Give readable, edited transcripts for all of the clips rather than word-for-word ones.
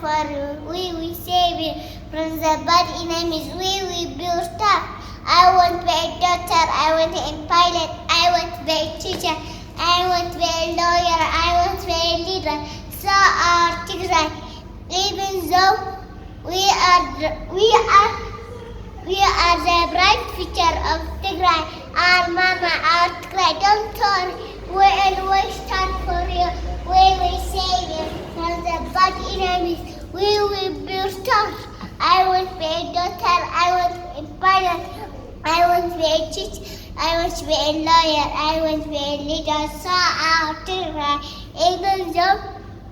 for you. We will save you from the bad enemies. We will build tough. I want to be a doctor. I want to be a pilot. I want to be a teacher. I want to be a lawyer. I want to be a leader. So are Tigray. Even though we are the bright future of Tigray. Our mama, our Tigray. Don't worry. We always stand for you. We will save you from the bad enemies. We will build tough. I want to be a doctor. I want to be a pilot. I want to be a teacher. I want to be a lawyer. I want to be a leader. So our Tigray. Even though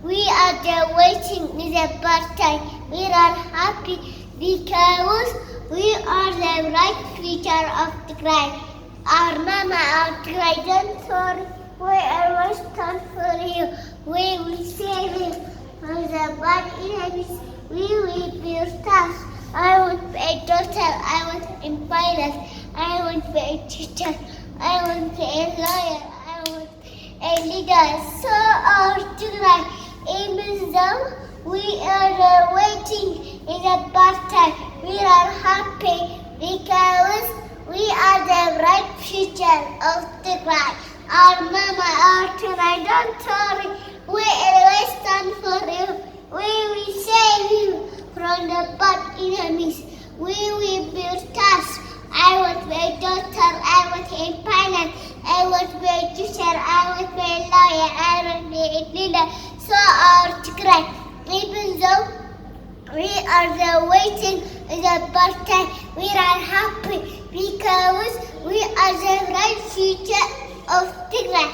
we are there waiting in the bad time, we are happy because we are the right future of Tigray. Our mama, our Tigray, don't worry. We always stand for you. We will save you from the bad enemies. We will build tough. I want to be a doctor. I want to be a pilot. I want to be a teacher. I want to be a lawyer. I want to be a leader. So our Tigray, even though we are waiting in the bad time, we are happy because we are the bright future of Tigray. Our mama, our Tigray, don't worry. We always stand for you. We will save you from the bad enemies. We will build tough. I want to be a doctor. I want to be a pilot. I want to be a teacher. I want to be a lawyer. I want to be a leader. So our Tigray, even though we are the waiting in the bad time, we are happy because we are the bright future of Tigray.